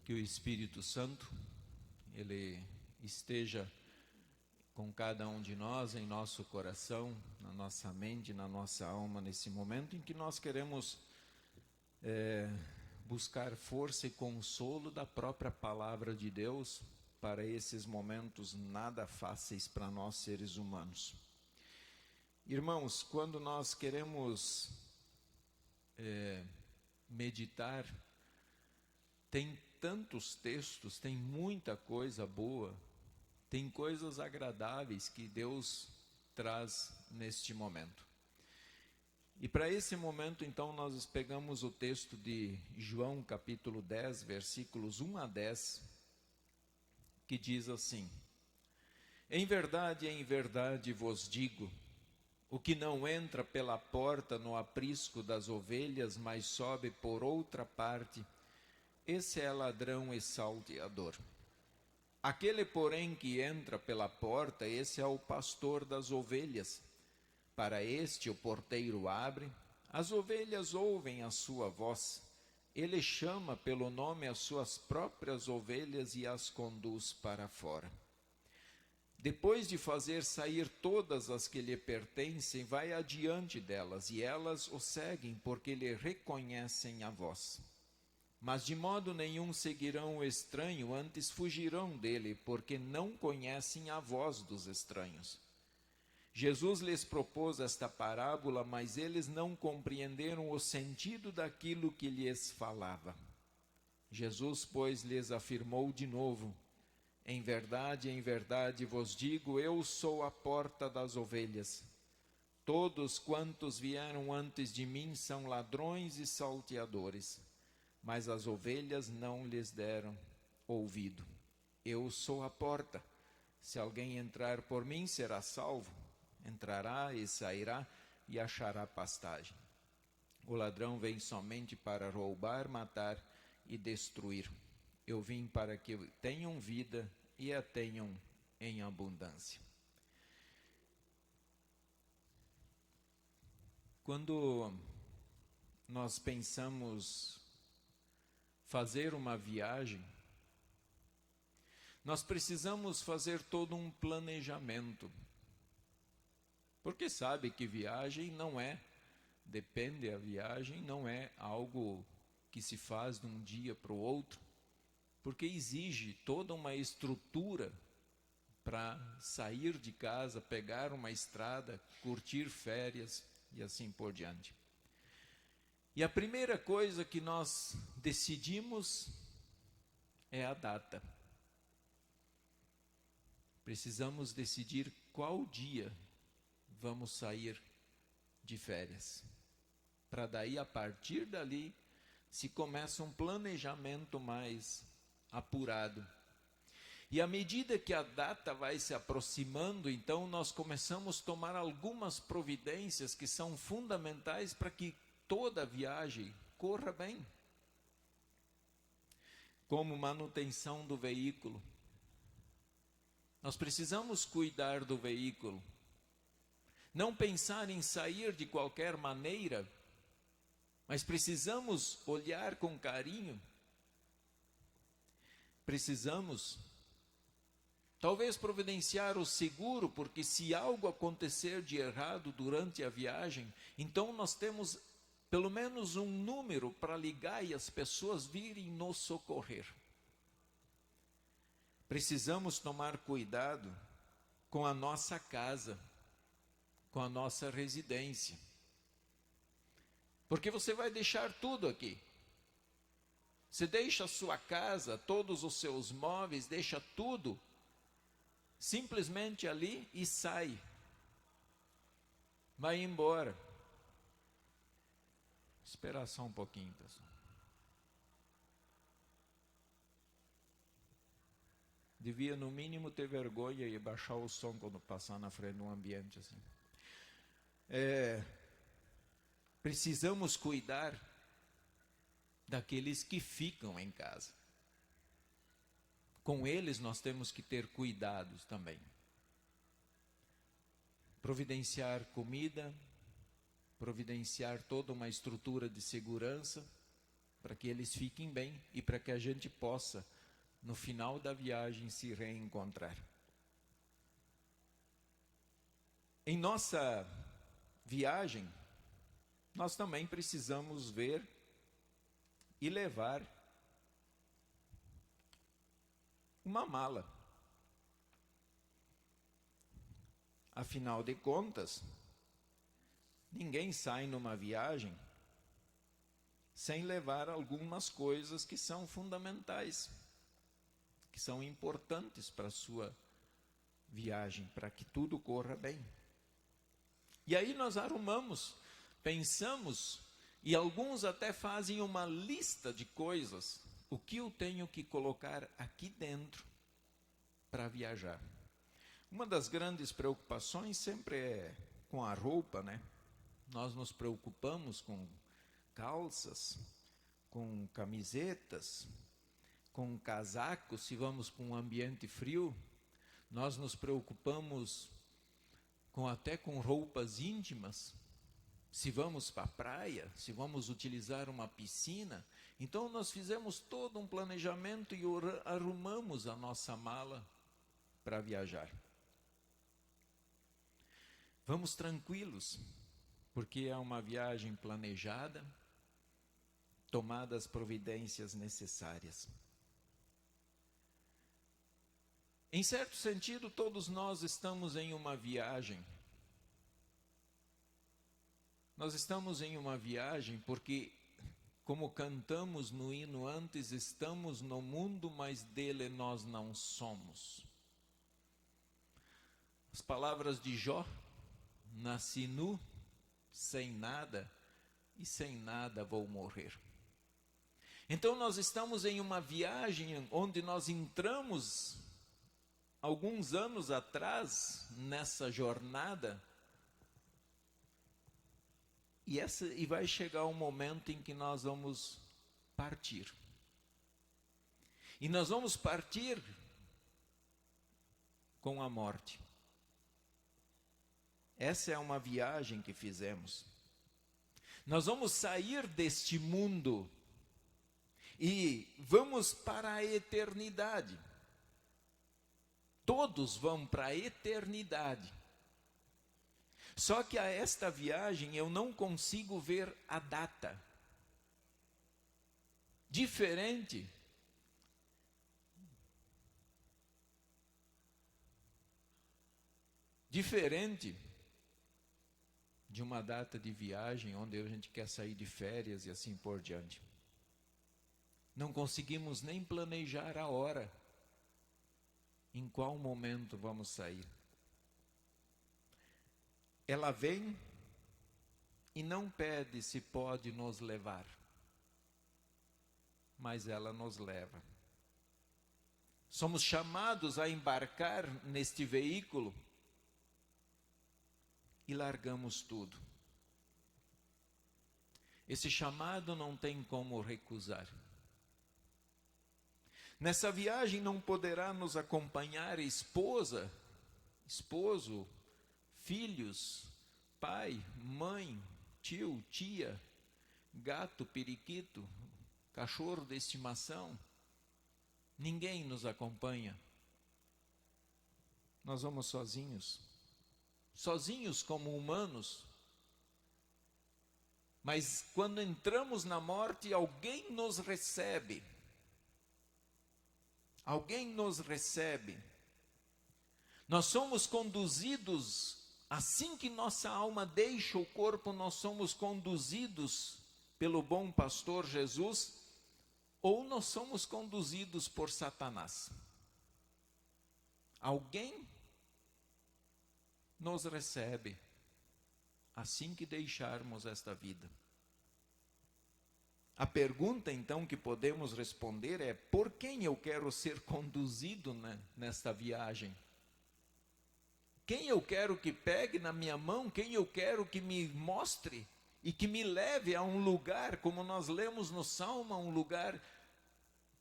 Que o Espírito Santo, Ele esteja com cada um de nós, em nosso coração, na nossa mente, na nossa alma, nesse momento em que nós queremos buscar força e consolo da própria palavra de Deus para esses momentos nada fáceis para nós seres humanos. Irmãos, quando nós queremos meditar, tem tantos textos, tem muita coisa boa, tem coisas agradáveis que Deus traz neste momento. E para esse momento, então, nós pegamos o texto de João, capítulo 10, versículos 1 a 10, que diz assim: em verdade vos digo, o que não entra pela porta no aprisco das ovelhas, mas sobe por outra parte, esse é ladrão e salteador. Aquele, porém, que entra pela porta, esse é o pastor das ovelhas. Para este o porteiro abre, as ovelhas ouvem a sua voz. Ele chama pelo nome as suas próprias ovelhas e as conduz para fora. Depois de fazer sair todas as que lhe pertencem, vai adiante delas, e elas o seguem, porque lhe reconhecem a voz. Mas de modo nenhum seguirão o estranho, antes fugirão dele, porque não conhecem a voz dos estranhos. Jesus lhes propôs esta parábola, mas eles não compreenderam o sentido daquilo que lhes falava. Jesus, pois, lhes afirmou de novo: em verdade vos digo, eu sou a porta das ovelhas. Todos quantos vieram antes de mim são ladrões e salteadores, mas as ovelhas não lhes deram ouvido. Eu sou a porta. Se alguém entrar por mim, será salvo. Entrará e sairá e achará pastagem. O ladrão vem somente para roubar, matar e destruir. Eu vim para que tenham vida e a tenham em abundância. Quando nós pensamos fazer uma viagem, nós precisamos fazer todo um planejamento. Porque sabe que viagem não é, depende, a viagem não é algo que se faz de um dia para o outro, porque exige toda uma estrutura para sair de casa, pegar uma estrada, curtir férias e assim por diante. E a primeira coisa que nós decidimos é a data. Precisamos decidir qual dia vamos sair de férias. Para daí, a partir dali, se começa um planejamento mais apurado. E à medida que a data vai se aproximando, então nós começamos a tomar algumas providências que são fundamentais para que toda a viagem corra bem. Como manutenção do veículo. Nós precisamos cuidar do veículo. Não pensar em sair de qualquer maneira, mas precisamos olhar com carinho. Precisamos, talvez, providenciar o seguro, porque se algo acontecer de errado durante a viagem, então nós temos pelo menos um número para ligar e as pessoas virem nos socorrer. Precisamos tomar cuidado com a nossa casa, com a nossa residência. Porque você vai deixar tudo aqui. Você deixa a sua casa, todos os seus móveis, deixa tudo simplesmente ali e sai. Vai embora. Esperar só um pouquinho, pessoal. Devia no mínimo ter vergonha e baixar o som quando passar na frente de um ambiente assim. Precisamos cuidar daqueles que ficam em casa. Com eles nós temos que ter cuidados também. Providenciar comida, providenciar toda uma estrutura de segurança, para que eles fiquem bem e para que a gente possa, no final da viagem, se reencontrar. Em nossa viagem, nós também precisamos ver e levar uma mala. Afinal de contas, ninguém sai numa viagem sem levar algumas coisas que são fundamentais, que são importantes para a sua viagem, para que tudo corra bem. E aí nós arrumamos, pensamos, e alguns até fazem uma lista de coisas, o que eu tenho que colocar aqui dentro para viajar. Uma das grandes preocupações sempre é com a roupa, né? Nós nos preocupamos com calças, com camisetas, com casacos, se vamos para um ambiente frio. Nós nos preocupamos até com roupas íntimas, se vamos para a praia, se vamos utilizar uma piscina. Então nós fizemos todo um planejamento e arrumamos a nossa mala para viajar. Vamos tranquilos, porque é uma viagem planejada, tomadas as providências necessárias. Em certo sentido, todos nós estamos em uma viagem. Nós estamos em uma viagem porque, como cantamos no hino antes, estamos no mundo, mas dele nós não somos. As palavras de Jó: nasci nu, sem nada, e sem nada vou morrer. Então nós estamos em uma viagem onde nós entramos alguns anos atrás nessa jornada, e vai chegar um momento em que nós vamos partir. E nós vamos partir com a morte. Essa é uma viagem que fizemos. Nós vamos sair deste mundo e vamos para a eternidade. Todos vão para a eternidade. Só que a esta viagem eu não consigo ver a data. Diferente de uma data de viagem onde a gente quer sair de férias e assim por diante. Não conseguimos nem planejar a hora. Em qual momento vamos sair? Ela vem e não pede se pode nos levar, mas ela nos leva. Somos chamados a embarcar neste veículo e largamos tudo. Esse chamado não tem como recusar. Nessa viagem não poderá nos acompanhar esposa, esposo, filhos, pai, mãe, tio, tia, gato, periquito, cachorro de estimação. Ninguém nos acompanha. Nós vamos sozinhos. Sozinhos como humanos. Mas quando entramos na morte, alguém nos recebe. Alguém nos recebe. Nós somos conduzidos, assim que nossa alma deixa o corpo, nós somos conduzidos pelo bom pastor Jesus, ou nós somos conduzidos por Satanás. Alguém nos recebe assim que deixarmos esta vida. A pergunta, então, que podemos responder é: por quem eu quero ser conduzido nesta viagem? Quem eu quero que pegue na minha mão? Quem eu quero que me mostre e que me leve a um lugar, como nós lemos no Salmo, um lugar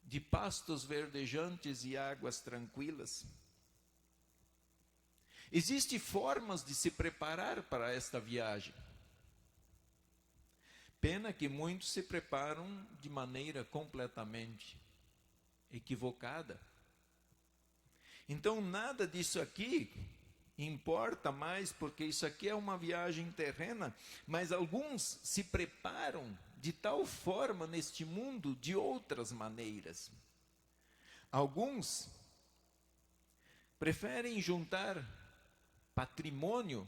de pastos verdejantes e águas tranquilas? Existem formas de se preparar para esta viagem. Pena que muitos se preparam de maneira completamente equivocada. Então, nada disso aqui importa mais, porque isso aqui é uma viagem terrena, mas alguns se preparam de tal forma neste mundo de outras maneiras. Alguns preferem juntar patrimônio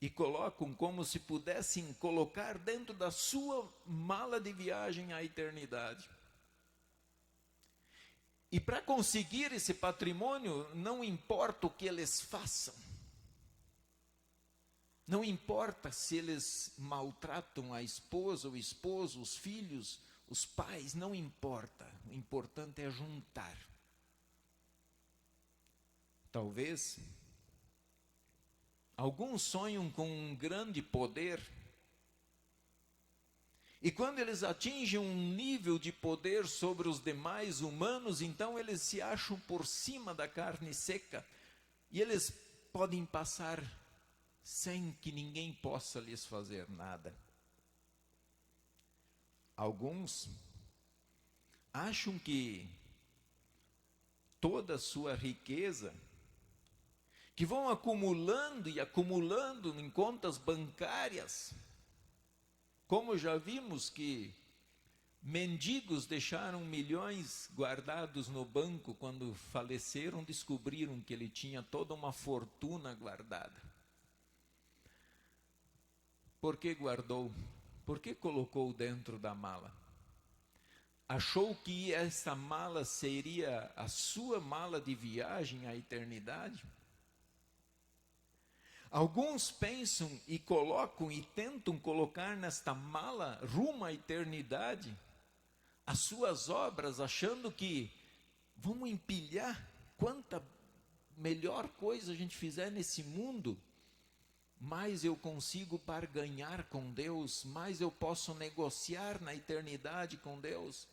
e colocam como se pudessem colocar dentro da sua mala de viagem à eternidade. E para conseguir esse patrimônio, não importa o que eles façam. Não importa se eles maltratam a esposa, o esposo, os filhos, os pais, não importa. O importante é juntar. Talvez alguns sonham com um grande poder. E quando eles atingem um nível de poder sobre os demais humanos, então eles se acham por cima da carne seca. E eles podem passar sem que ninguém possa lhes fazer nada. Alguns acham que toda a sua riqueza, que vão acumulando e acumulando em contas bancárias, como já vimos que mendigos deixaram milhões guardados no banco, quando faleceram, descobriram que ele tinha toda uma fortuna guardada. Por que guardou? Por que colocou dentro da mala? Achou que essa mala seria a sua mala de viagem à eternidade? Alguns pensam e colocam e tentam colocar nesta mala rumo à eternidade as suas obras, achando que vamos empilhar quanta melhor coisa a gente fizer nesse mundo, mais eu consigo barganhar com Deus, mais eu posso negociar na eternidade com Deus.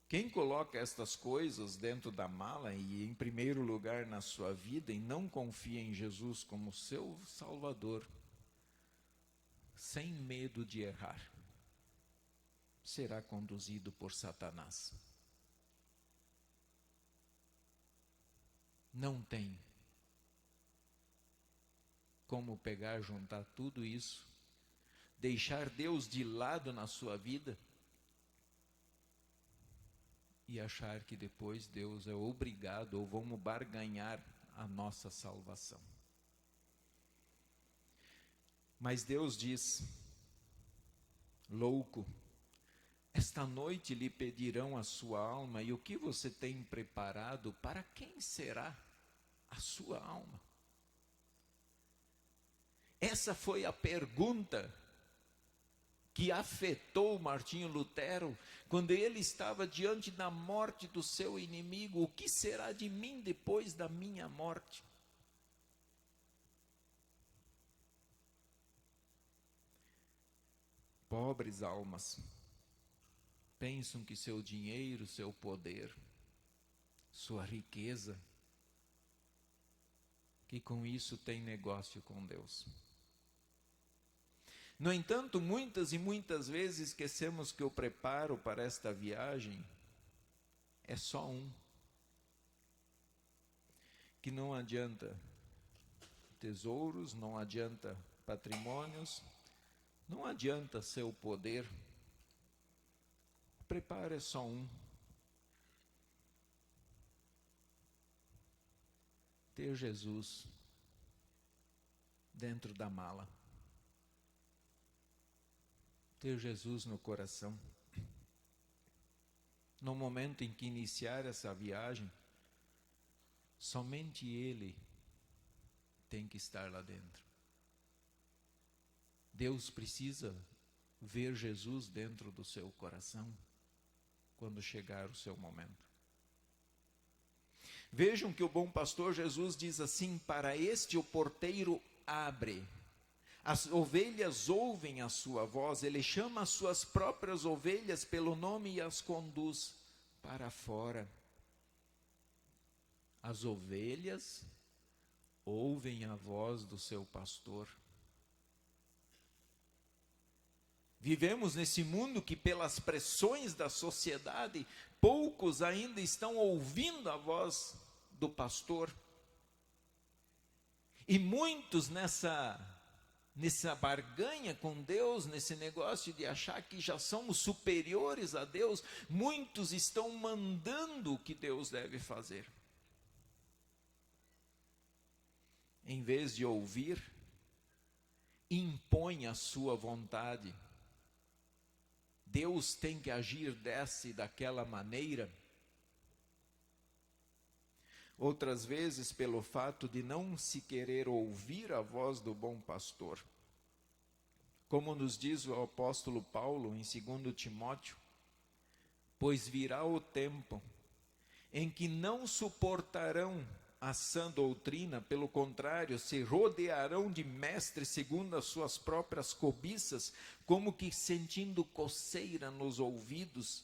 Quem coloca estas coisas dentro da mala e em primeiro lugar na sua vida e não confia em Jesus como seu Salvador, sem medo de errar, será conduzido por Satanás. Não tem como pegar, juntar tudo isso, deixar Deus de lado na sua vida e achar que depois Deus é obrigado ou vamos barganhar a nossa salvação. Mas Deus diz: louco, esta noite lhe pedirão a sua alma, e o que você tem preparado, para quem será a sua alma? Essa foi a pergunta que afetou Martinho Lutero, quando ele estava diante da morte do seu inimigo: o que será de mim depois da minha morte? Pobres almas, pensam que seu dinheiro, seu poder, sua riqueza, que com isso tem negócio com Deus. No entanto, muitas e muitas vezes esquecemos que o preparo para esta viagem é só um. Que não adianta tesouros, não adianta patrimônios, não adianta seu poder. O preparo é só um. Ter Jesus dentro da mala. Ter Jesus no coração. No momento em que iniciar essa viagem, somente Ele tem que estar lá dentro. Deus precisa ver Jesus dentro do seu coração quando chegar o seu momento. Vejam que o bom pastor Jesus diz assim: para este o porteiro abre. As ovelhas ouvem a sua voz, ele chama as suas próprias ovelhas pelo nome e as conduz para fora. As ovelhas ouvem a voz do seu pastor. Vivemos nesse mundo que, pelas pressões da sociedade, poucos ainda estão ouvindo a voz do pastor. E muitos nessa barganha com Deus, nesse negócio de achar que já somos superiores a Deus, muitos estão mandando o que Deus deve fazer. Em vez de ouvir, impõe a sua vontade. Deus tem que agir dessa e daquela maneira. Outras vezes, pelo fato de não se querer ouvir a voz do bom pastor. Como nos diz o apóstolo Paulo em 2 Timóteo, pois virá o tempo em que não suportarão a sã doutrina, pelo contrário, se rodearão de mestres segundo as suas próprias cobiças, como que sentindo coceira nos ouvidos,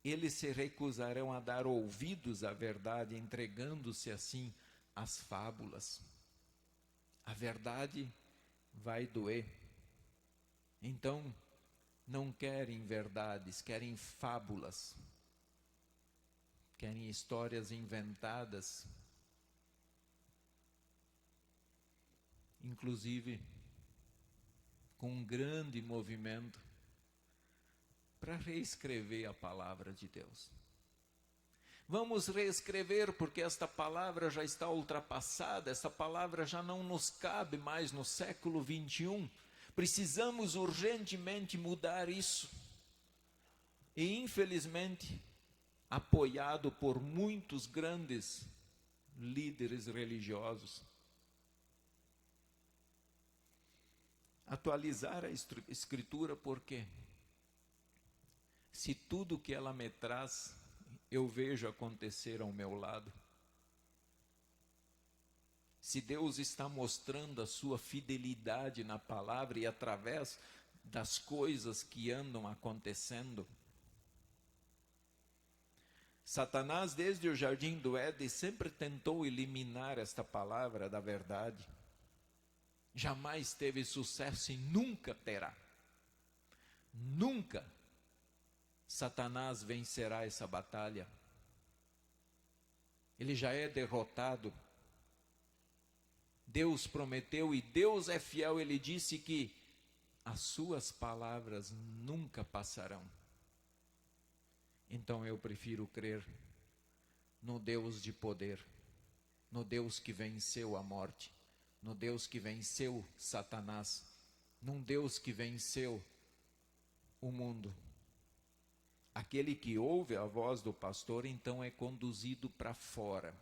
eles se recusarão a dar ouvidos à verdade, entregando-se assim às fábulas. A verdade vai doer. Então, não querem verdades, querem fábulas, querem histórias inventadas, inclusive com um grande movimento para reescrever a palavra de Deus. Vamos reescrever porque esta palavra já está ultrapassada, esta palavra já não nos cabe mais no século 21. Precisamos urgentemente mudar isso. E infelizmente, apoiado por muitos grandes líderes religiosos, atualizar a Escritura, por quê? Se tudo que ela me traz, eu vejo acontecer ao meu lado. Se Deus está mostrando a sua fidelidade na palavra e através das coisas que andam acontecendo. Satanás, desde o jardim do Éden, sempre tentou eliminar esta palavra da verdade. Jamais teve sucesso e nunca terá. Nunca Satanás vencerá essa batalha. Ele já é derrotado. Deus prometeu e Deus é fiel. Ele disse que as suas palavras nunca passarão. Então eu prefiro crer no Deus de poder, no Deus que venceu a morte, no Deus que venceu Satanás, num Deus que venceu o mundo. Aquele que ouve a voz do pastor, então é conduzido para fora,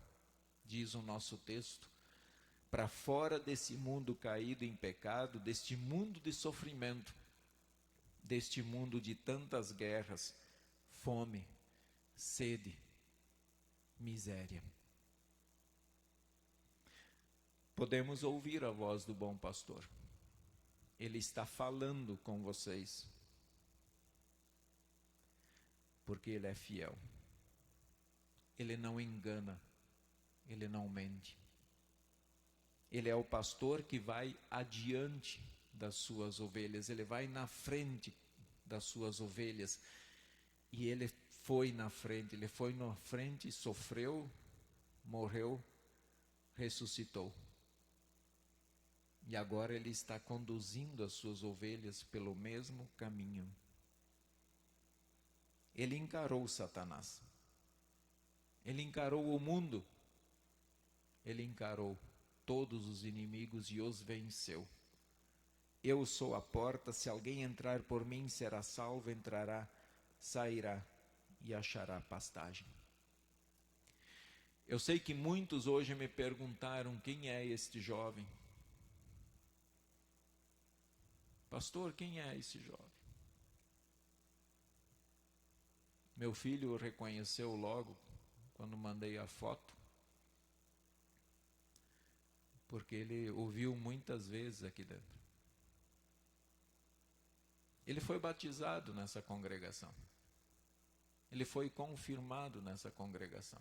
diz o nosso texto, para fora desse mundo caído em pecado, deste mundo de sofrimento, deste mundo de tantas guerras, fome, sede, miséria. Podemos ouvir a voz do bom pastor. Ele está falando com vocês. Porque Ele é fiel. Ele não engana. Ele não mente. Ele é o pastor que vai adiante das suas ovelhas. Ele vai na frente das suas ovelhas. E Ele foi na frente. Ele foi na frente, sofreu, morreu, ressuscitou. E agora Ele está conduzindo as suas ovelhas pelo mesmo caminho. Ele encarou Satanás. Ele encarou o mundo. Ele encarou todos os inimigos e os venceu. Eu sou a porta, se alguém entrar por mim será salvo, entrará, sairá e achará pastagem. Eu sei que muitos hoje me perguntaram quem é este jovem. Pastor, quem é esse jovem? Meu filho o reconheceu logo quando mandei a foto, porque ele ouviu muitas vezes aqui dentro. Ele foi batizado nessa congregação. Ele foi confirmado nessa congregação.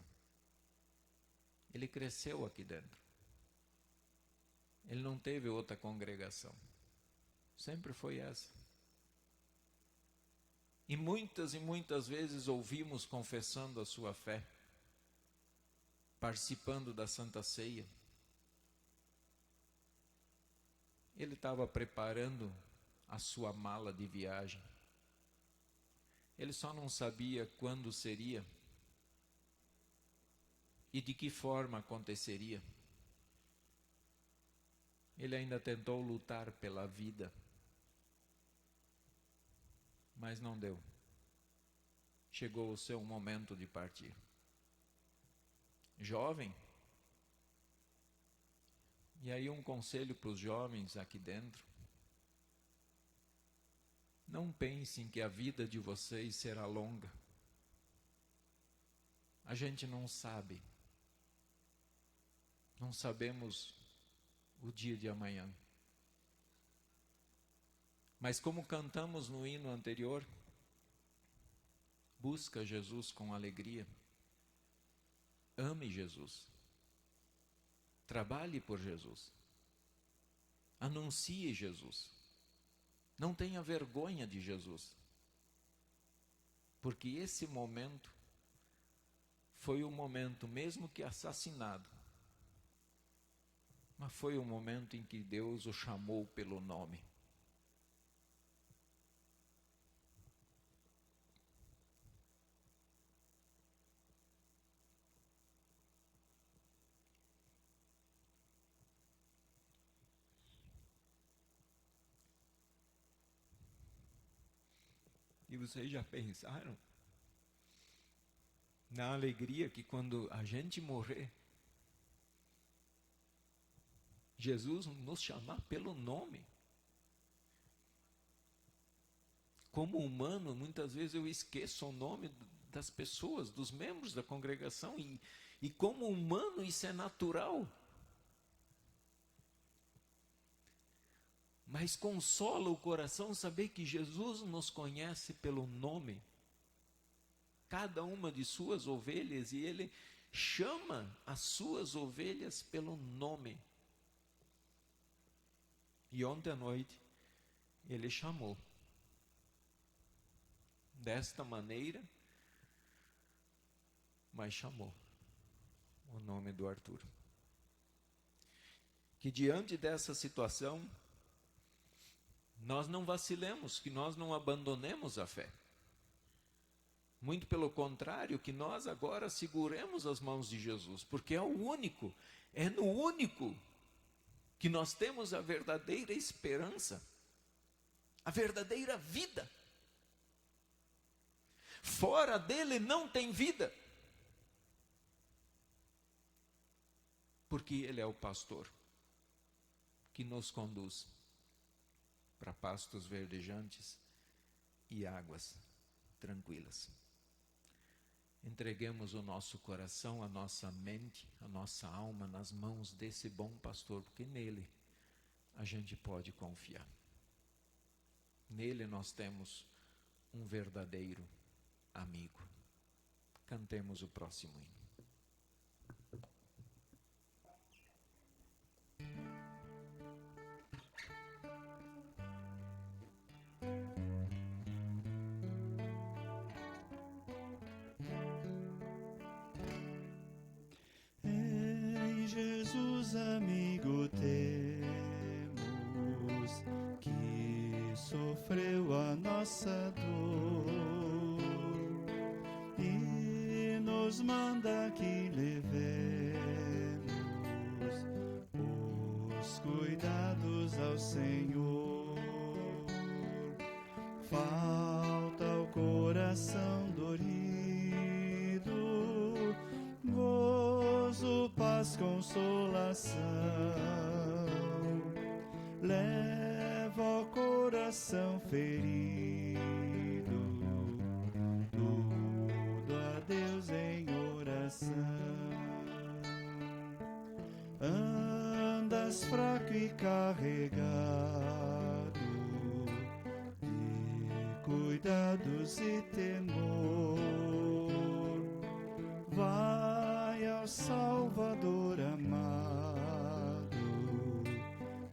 Ele cresceu aqui dentro. Ele não teve outra congregação. Sempre foi essa. E muitas vezes ouvimos confessando a sua fé, participando da Santa Ceia. Ele estava preparando a sua mala de viagem. Ele só não sabia quando seria e de que forma aconteceria. Ele ainda tentou lutar pela vida, mas não deu. Chegou o seu momento de partir. Jovem, e aí um conselho para os jovens aqui dentro: não pensem que a vida de vocês será longa. A gente não sabe. Não sabemos o dia de amanhã. Mas como cantamos no hino anterior, busca Jesus com alegria. Ame Jesus. Trabalhe por Jesus. Anuncie Jesus. Não tenha vergonha de Jesus. Porque esse momento foi o momento, mesmo que assassinado, mas foi o momento em que Deus o chamou pelo nome. E vocês já pensaram na alegria que quando a gente morrer, Jesus nos chamar pelo nome? Como humano, muitas vezes eu esqueço o nome das pessoas, dos membros da congregação, e como humano isso é natural. Mas consola o coração saber que Jesus nos conhece pelo nome, cada uma de suas ovelhas, e Ele chama as suas ovelhas pelo nome. E ontem à noite, Ele chamou. Desta maneira, mas chamou o nome do Arthur. Que diante dessa situação, nós não vacilemos, que nós não abandonemos a fé. Muito pelo contrário, que nós agora seguremos as mãos de Jesus, porque é no único que nós temos a verdadeira esperança, a verdadeira vida. Fora dele não tem vida, porque ele é o pastor que nos conduz para pastos verdejantes e águas tranquilas. Entreguemos o nosso coração, a nossa mente, a nossa alma nas mãos desse bom pastor, porque nele a gente pode confiar. Nele nós temos um verdadeiro amigo. Cantemos o próximo hino. Em Jesus, amigo, temos, que sofreu a nossa dor e nos manda que levemos os cuidados ao Senhor. Falta o coração dorido, gozo, paz, consolação. Leva o coração ferido tudo a Deus em oração. Andas fraco e carregado de cuidados e temor, vai ao Salvador amado,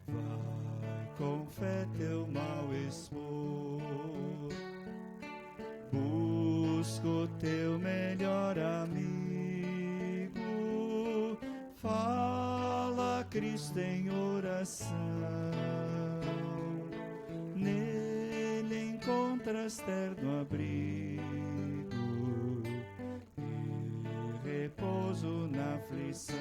vai com fé teu mal expor. busco teu melhor amigo. Fala, Cristo, em oração. Nele encontras terno abrigo e repouso na aflição.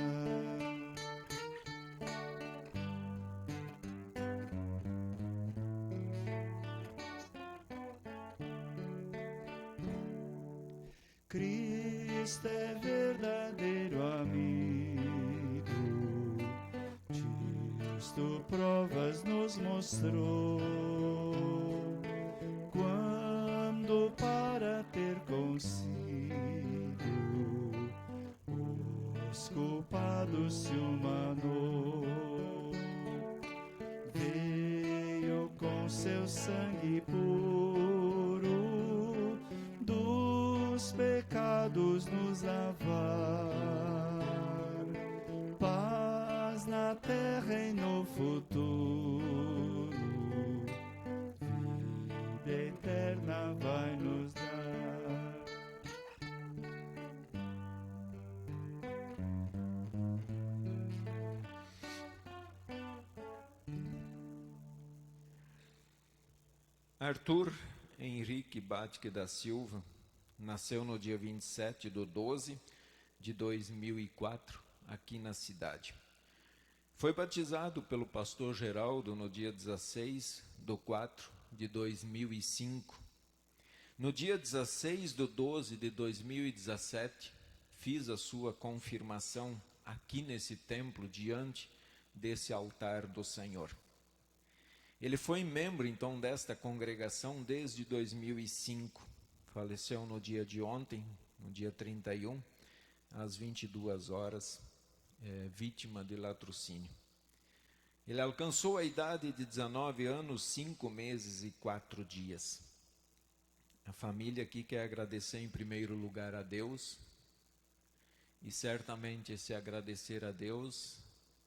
Cristo é verdadeiro amigo, disto provas nos mostrou, quando para ter consigo os culpados se humanou, veio com seu sangue puro dos pecados nos lavar, paz na terra e no futuro, vida eterna vai nos dar. Arthur Henrique Batke da Silva nasceu no dia 27/12/2004, aqui na cidade. Foi batizado pelo pastor Geraldo no dia 16/4/2005. No dia 16/12/2017, fiz a sua confirmação aqui nesse templo, diante desse altar do Senhor. Ele foi membro, então, desta congregação desde 2005. Faleceu no dia de ontem, no dia 31, às 22 horas, vítima de latrocínio. Ele alcançou a idade de 19 anos, 5 meses e 4 dias. A família aqui quer agradecer em primeiro lugar a Deus, e certamente esse agradecer a Deus,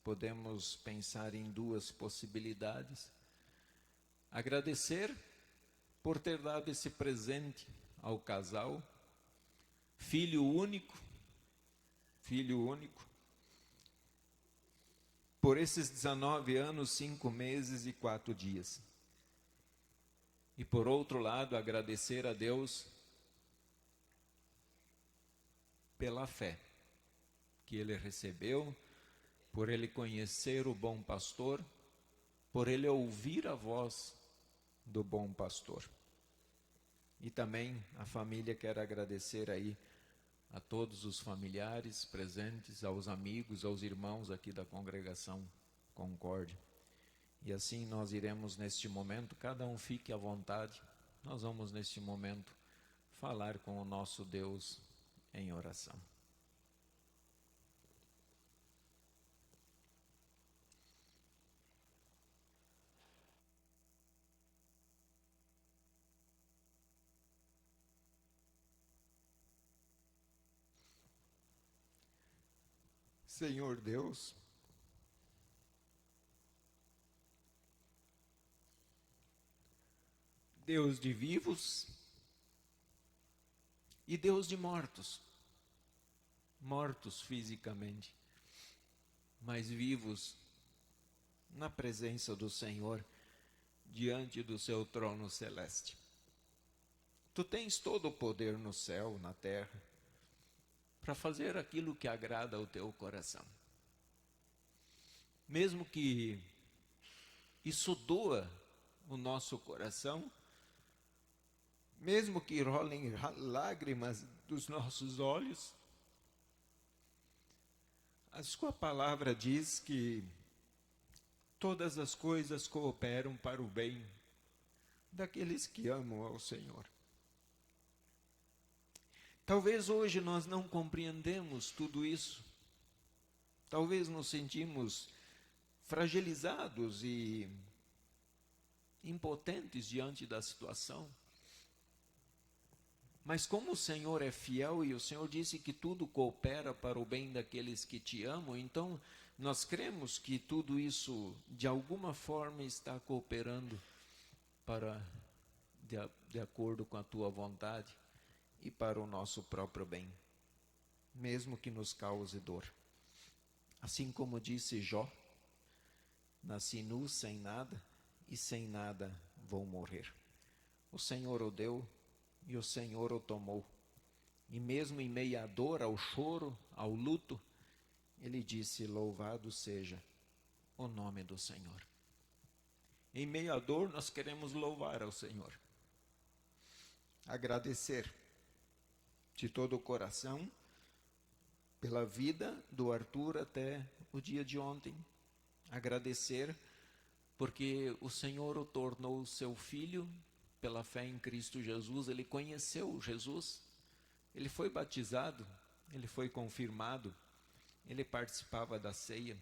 podemos pensar em duas possibilidades. Agradecer por ter dado esse presente ao casal, filho único, por esses 19 anos, 5 meses e 4 dias. E por outro lado, agradecer a Deus pela fé que ele recebeu, por ele conhecer o bom pastor, por ele ouvir a voz do bom pastor. E também a família quer agradecer aí a todos os familiares presentes, aos amigos, aos irmãos aqui da congregação Concórdia. E assim nós iremos neste momento, cada um fique à vontade, nós vamos neste momento falar com o nosso Deus em oração. Senhor Deus, Deus de vivos e Deus de mortos, mortos fisicamente, mas vivos na presença do Senhor, diante do seu trono celeste. Tu tens todo o poder no céu, na terra, para fazer aquilo que agrada ao teu coração. Mesmo que isso doa o nosso coração, mesmo que rolem lágrimas dos nossos olhos, a sua palavra diz que todas as coisas cooperam para o bem daqueles que amam ao Senhor. Talvez hoje nós não compreendemos tudo isso. Talvez nos sentimos fragilizados e impotentes diante da situação. Mas como o Senhor é fiel e o Senhor disse que tudo coopera para o bem daqueles que te amam, então nós cremos que tudo isso de alguma forma está cooperando para de acordo com a tua vontade. e para o nosso próprio bem, mesmo que nos cause dor. Assim como disse Jó, nasci nu sem nada e sem nada vou morrer. O Senhor o deu e o Senhor o tomou. E mesmo em meio à dor, ao choro, ao luto, ele disse: louvado seja o nome do Senhor. Em meio à dor, nós queremos louvar ao Senhor. Agradecer de todo o coração pela vida do Arthur até o dia de ontem. Agradecer porque o Senhor o tornou seu filho pela fé em Cristo Jesus. Ele conheceu Jesus, ele foi batizado, ele foi confirmado, ele participava da ceia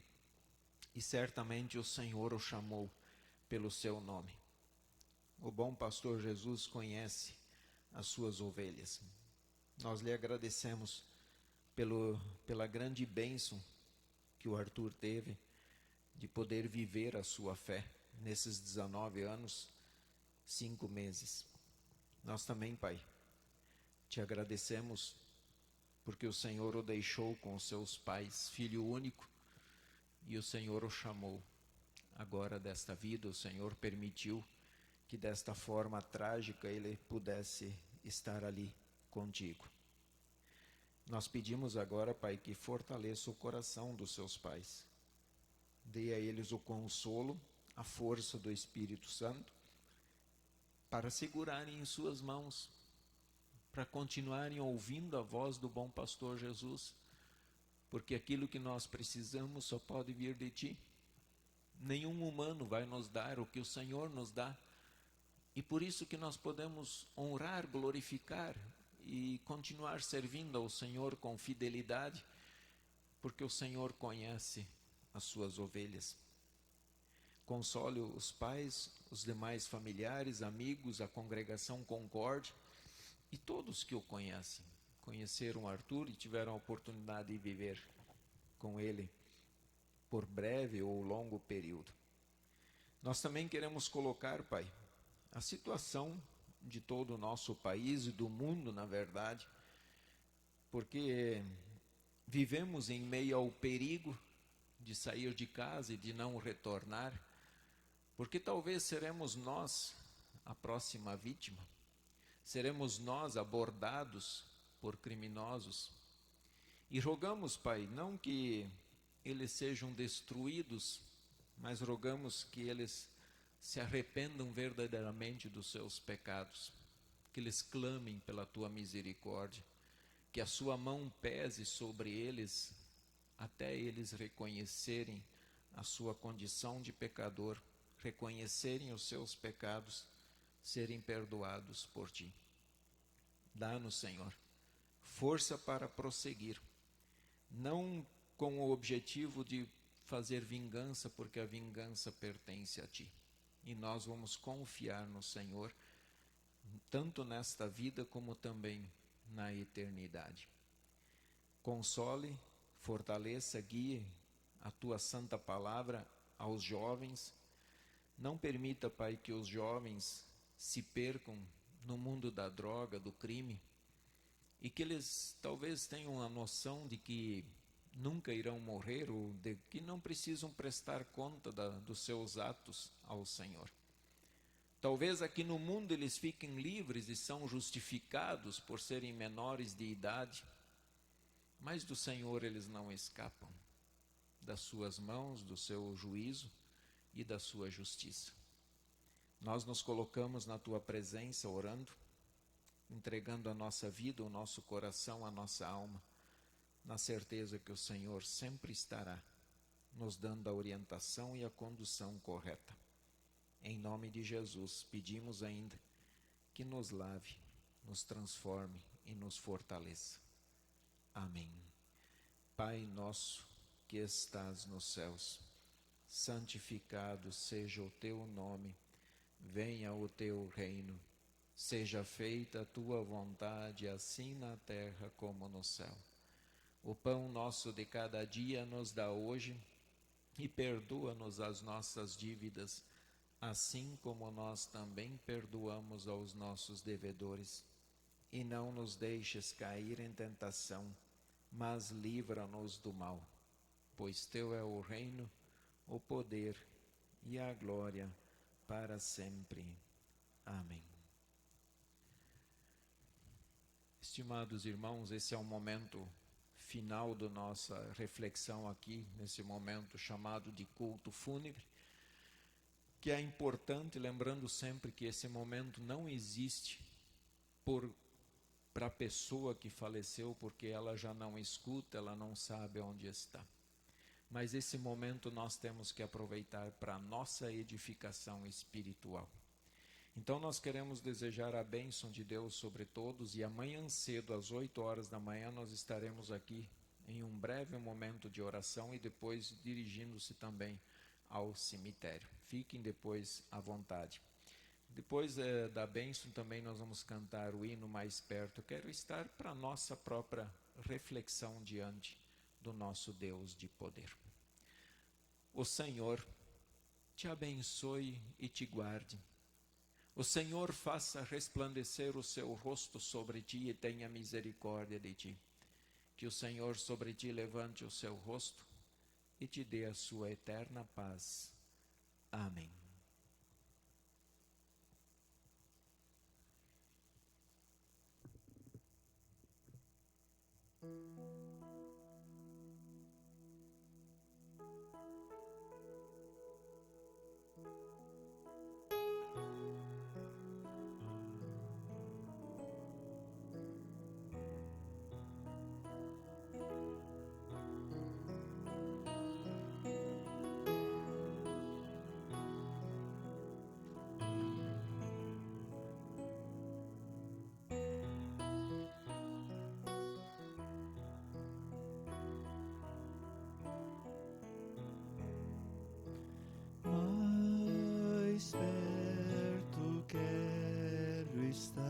e certamente o Senhor o chamou pelo seu nome. O bom pastor Jesus conhece as suas ovelhas. Nós lhe agradecemos pela grande bênção que o Arthur teve de poder viver a sua fé nesses 19 anos, 5 meses. Nós também, Pai, te agradecemos porque o Senhor o deixou com os seus pais, filho único, e o Senhor o chamou. Agora desta vida, o Senhor permitiu que desta forma trágica ele pudesse estar ali contigo. Nós pedimos agora, Pai, que fortaleça o coração dos seus pais. Dê a eles o consolo, a força do Espírito Santo, para segurarem em suas mãos, para continuarem ouvindo a voz do bom pastor Jesus, porque aquilo que nós precisamos só pode vir de Ti. Nenhum humano vai nos dar o que o Senhor nos dá, e por isso que nós podemos honrar, glorificar e continuar servindo ao Senhor com fidelidade, porque o Senhor conhece as suas ovelhas. Console os pais, os demais familiares, amigos, a congregação Concorde e todos que o conhecem. Conheceram Arthur e tiveram a oportunidade de viver com ele por breve ou longo período. Nós também queremos colocar, Pai, a situação de todo o nosso país e do mundo, na verdade, porque vivemos em meio ao perigo de sair de casa e de não retornar, porque talvez seremos nós a próxima vítima, seremos nós abordados por criminosos. E rogamos, Pai, não que eles sejam destruídos, mas rogamos que eles se arrependam verdadeiramente dos seus pecados, que eles clamem pela Tua misericórdia, que a Sua mão pese sobre eles, até eles reconhecerem a sua condição de pecador, reconhecerem os seus pecados, serem perdoados por Ti. Dá-nos, Senhor, força para prosseguir, não com o objetivo de fazer vingança, porque a vingança pertence a Ti. E nós vamos confiar no Senhor, tanto nesta vida como também na eternidade. Console, fortaleça, guie a Tua santa palavra aos jovens. Não permita, Pai, que os jovens se percam no mundo da droga, do crime, e que eles talvez tenham a noção de que nunca irão morrer ou de que não precisam prestar conta dos seus atos ao Senhor. Talvez aqui no mundo eles fiquem livres e são justificados por serem menores de idade, mas do Senhor eles não escapam, das suas mãos, do seu juízo e da sua justiça. Nós nos colocamos na Tua presença orando, entregando a nossa vida, o nosso coração, a nossa alma, na certeza que o Senhor sempre estará nos dando a orientação e a condução correta. Em nome de Jesus, pedimos ainda que nos lave, nos transforme e nos fortaleça. Amém. Pai nosso que estás nos céus, santificado seja o Teu nome, venha o Teu reino, seja feita a Tua vontade, assim na terra como no céu. O pão nosso de cada dia nos dá hoje e perdoa-nos as nossas dívidas, assim como nós também perdoamos aos nossos devedores. e não nos deixes cair em tentação, mas livra-nos do mal. Pois teu é o reino, o poder e a glória para sempre. Amém. Estimados irmãos, esse é o momento final da nossa reflexão aqui, nesse momento chamado de culto fúnebre, que é importante, lembrando sempre que esse momento não existe para a pessoa que faleceu, porque ela já não escuta, ela não sabe onde está. Mas esse momento nós temos que aproveitar para a nossa edificação espiritual. Então nós queremos desejar a bênção de Deus sobre todos, e amanhã cedo, às 8 horas da manhã, nós estaremos aqui em um breve momento de oração e depois dirigindo-se também ao cemitério. Fiquem depois à vontade. Depois da bênção também nós vamos cantar o hino Mais Perto. Eu quero estar para a nossa própria reflexão diante do nosso Deus de poder. O Senhor te abençoe e te guarde. O Senhor faça resplandecer o seu rosto sobre ti e tenha misericórdia de ti. Que o Senhor sobre ti levante o seu rosto e te dê a sua eterna paz. Amém. Mais perto quero estar.